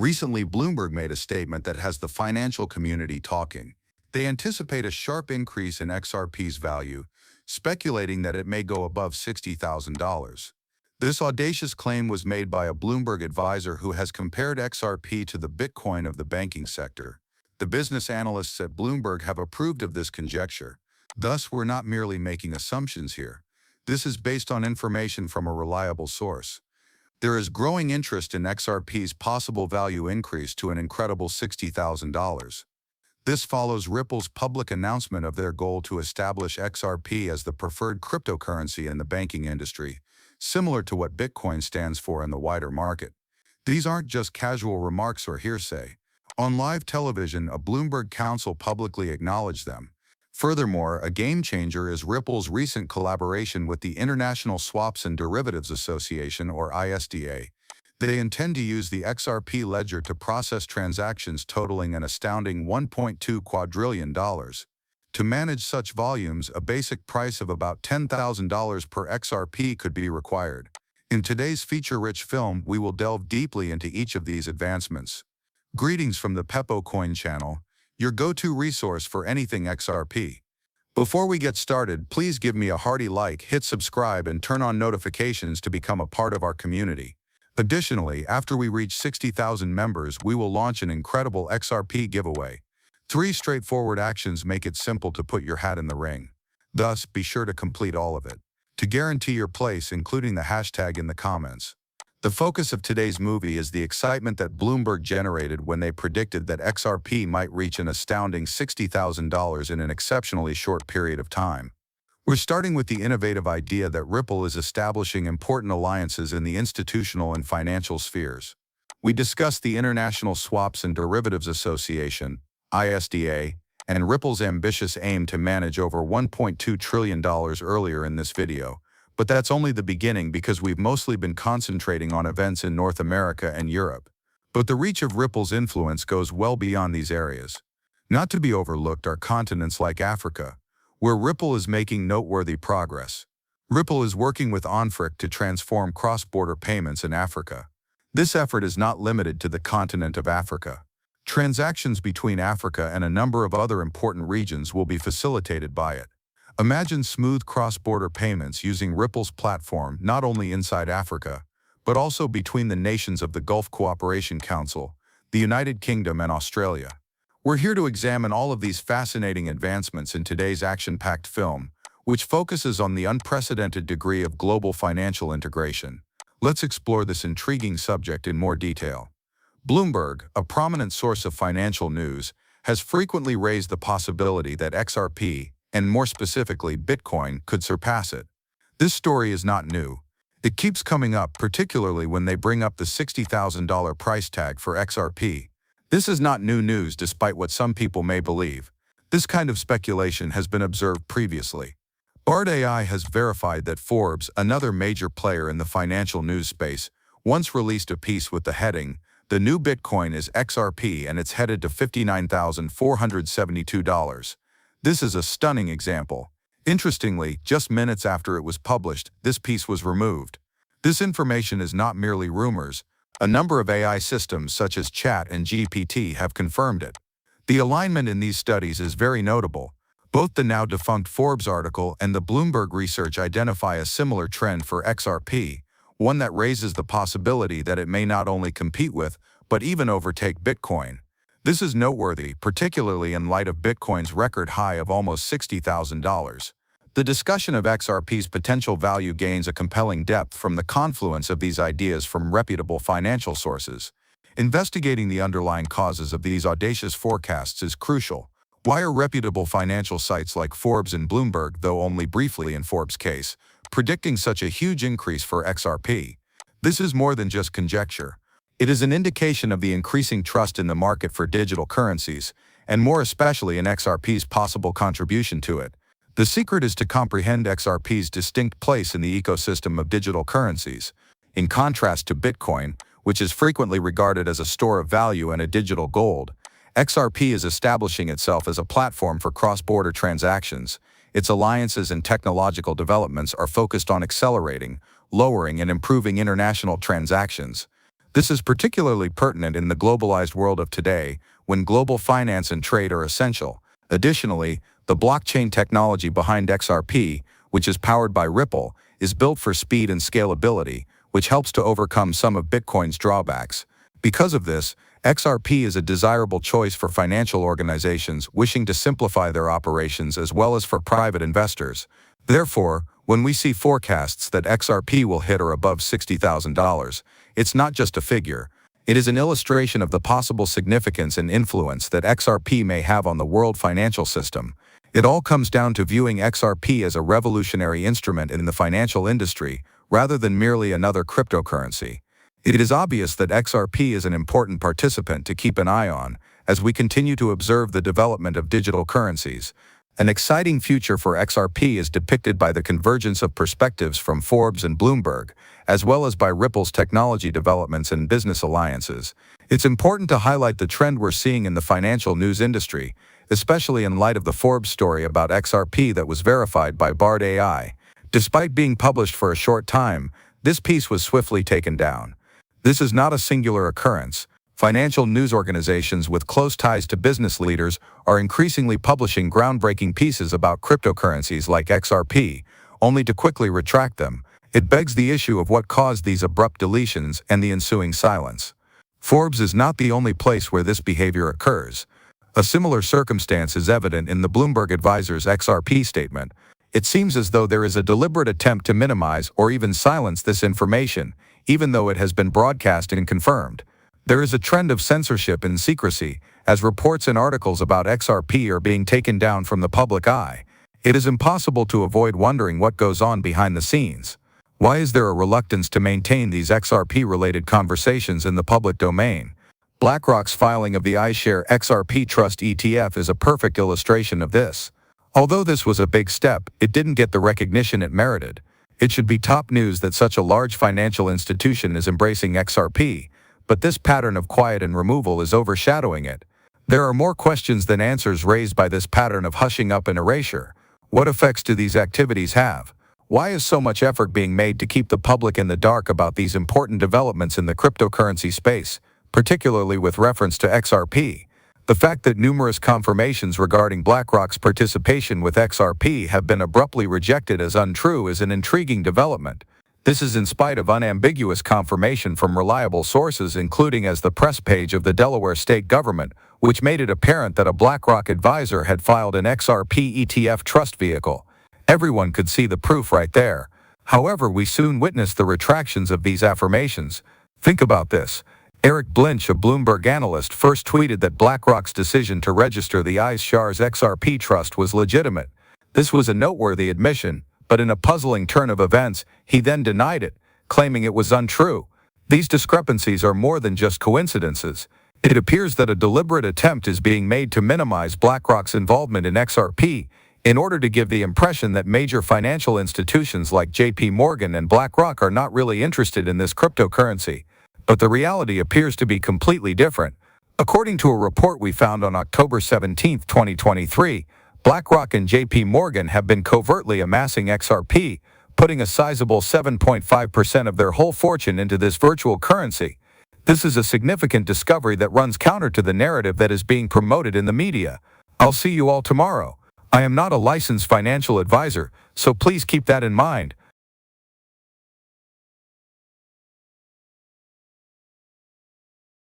Recently, Bloomberg made a statement that has the financial community talking. They anticipate a sharp increase in XRP's value, speculating that it may go above $60,000. This audacious claim was made by a Bloomberg advisor who has compared XRP to the Bitcoin of the banking sector. The business analysts at Bloomberg have approved of this conjecture. Thus, we're not merely making assumptions here. This is based on information from a reliable source. There is growing interest in XRP's possible value increase to an incredible $60,000. This follows Ripple's public announcement of their goal to establish XRP as the preferred cryptocurrency in the banking industry, similar to what Bitcoin stands for in the wider market. These aren't just casual remarks or hearsay. On live television, a Bloomberg counsel publicly acknowledged them. Furthermore, a game-changer is Ripple's recent collaboration with the International Swaps and Derivatives Association, or ISDA. They intend to use the XRP ledger to process transactions totaling an astounding $1.2 quadrillion. To manage such volumes, a basic price of about $10,000 per XRP could be required. In today's feature-rich film, we will delve deeply into each of these advancements. Greetings from the Pepo Coin channel, your go-to resource for anything XRP. Before we get started, please give me a hearty like, hit subscribe, and turn on notifications to become a part of our community. Additionally, after we reach 60,000 members, we will launch an incredible XRP giveaway. 3 straightforward actions make it simple to put your hat in the ring. Thus, be sure to complete all of it to guarantee your place, including the hashtag in the comments. The focus of today's movie is the excitement that Bloomberg generated when they predicted that XRP might reach an astounding $60,000 in an exceptionally short period of time. We're starting with the innovative idea that Ripple is establishing important alliances in the institutional and financial spheres. We discussed the International Swaps and Derivatives Association, ISDA, and Ripple's ambitious aim to manage over $1.2 trillion earlier in this video. But that's only the beginning because we've mostly been concentrating on events in North America and Europe. But the reach of Ripple's influence goes well beyond these areas. Not to be overlooked are continents like Africa, where Ripple is making noteworthy progress. Ripple is working with OnFric to transform cross-border payments in Africa. This effort is not limited to the continent of Africa. Transactions between Africa and a number of other important regions will be facilitated by it. Imagine smooth cross-border payments using Ripple's platform not only inside Africa, but also between the nations of the Gulf Cooperation Council, the United Kingdom, and Australia. We're here to examine all of these fascinating advancements in today's action-packed film, which focuses on the unprecedented degree of global financial integration. Let's explore this intriguing subject in more detail. Bloomberg, a prominent source of financial news, has frequently raised the possibility that XRP, and more specifically Bitcoin, could surpass it. This story is not new. It keeps coming up, particularly when they bring up the $60,000 price tag for XRP. This is not new news despite what some people may believe. This kind of speculation has been observed previously. Bard AI has verified that Forbes, another major player in the financial news space, once released a piece with the heading, "The new Bitcoin is XRP and it's headed to $59,472. This is a stunning example. Interestingly, just minutes after it was published, this piece was removed. This information is not merely rumors. A number of AI systems such as Chat and GPT have confirmed it. The alignment in these studies is very notable. Both the now defunct Forbes article and the Bloomberg research identify a similar trend for XRP, one that raises the possibility that it may not only compete with, but even overtake Bitcoin. This is noteworthy, particularly in light of Bitcoin's record high of almost $60,000. The discussion of XRP's potential value gains a compelling depth from the confluence of these ideas from reputable financial sources. Investigating the underlying causes of these audacious forecasts is crucial. Why are reputable financial sites like Forbes and Bloomberg, though only briefly in Forbes' case, predicting such a huge increase for XRP? This is more than just conjecture. It is an indication of the increasing trust in the market for digital currencies, and more especially in XRP's possible contribution to it. The secret is to comprehend XRP's distinct place in the ecosystem of digital currencies. In contrast to Bitcoin, which is frequently regarded as a store of value and a digital gold, XRP is establishing itself as a platform for cross-border transactions. Its alliances and technological developments are focused on accelerating, lowering, and improving international transactions. This is particularly pertinent in the globalized world of today, when global finance and trade are essential. Additionally, the blockchain technology behind XRP, which is powered by Ripple, is built for speed and scalability, which helps to overcome some of Bitcoin's drawbacks. Because of this, XRP is a desirable choice for financial organizations wishing to simplify their operations as well as for private investors. Therefore, when we see forecasts that XRP will hit or above $60,000, it's not just a figure. It is an illustration of the possible significance and influence that XRP may have on the world financial system. It all comes down to viewing XRP as a revolutionary instrument in the financial industry, rather than merely another cryptocurrency. It is obvious that XRP is an important participant to keep an eye on as we continue to observe the development of digital currencies. An exciting future for XRP is depicted by the convergence of perspectives from Forbes and Bloomberg, as well as by Ripple's technology developments and business alliances. It's important to highlight the trend we're seeing in the financial news industry, especially in light of the Forbes story about XRP that was verified by Bard AI. Despite being published for a short time, this piece was swiftly taken down. This is not a singular occurrence. Financial news organizations with close ties to business leaders are increasingly publishing groundbreaking pieces about cryptocurrencies like XRP, only to quickly retract them. It begs the issue of what caused these abrupt deletions and the ensuing silence. Forbes is not the only place where this behavior occurs. A similar circumstance is evident in the Bloomberg Advisor's XRP statement. It seems as though there is a deliberate attempt to minimize or even silence this information, even though it has been broadcast and confirmed. There is a trend of censorship and secrecy, as reports and articles about XRP are being taken down from the public eye. It is impossible to avoid wondering what goes on behind the scenes. Why is there a reluctance to maintain these XRP-related conversations in the public domain? BlackRock's filing of the iShares XRP Trust ETF is a perfect illustration of this. Although this was a big step, it didn't get the recognition it merited. It should be top news that such a large financial institution is embracing XRP, but this pattern of quiet and removal is overshadowing it. There are more questions than answers raised by this pattern of hushing up and erasure. What effects do these activities have? Why is so much effort being made to keep the public in the dark about these important developments in the cryptocurrency space, particularly with reference to XRP? The fact that numerous confirmations regarding BlackRock's participation with XRP have been abruptly rejected as untrue is an intriguing development. This is in spite of unambiguous confirmation from reliable sources, including as the press page of the Delaware state government, which made it apparent that a BlackRock advisor had filed an XRP ETF trust vehicle. Everyone could see the proof right there. However, we soon witnessed the retractions of these affirmations. Think about this. Eric Blinch, a Bloomberg analyst, first tweeted that BlackRock's decision to register the iShares XRP Trust was legitimate. This was a noteworthy admission, but in a puzzling turn of events, he then denied it, claiming it was untrue. These discrepancies are more than just coincidences. It appears that a deliberate attempt is being made to minimize BlackRock's involvement in XRP in order to give the impression that major financial institutions like JP Morgan and BlackRock are not really interested in this cryptocurrency. But the reality appears to be completely different. According to a report we found on October 17, 2023, BlackRock and JP Morgan have been covertly amassing XRP, putting a sizable 7.5% of their whole fortune into this virtual currency. This is a significant discovery that runs counter to the narrative that is being promoted in the media. I'll see you all tomorrow. I am not a licensed financial advisor, so please keep that in mind.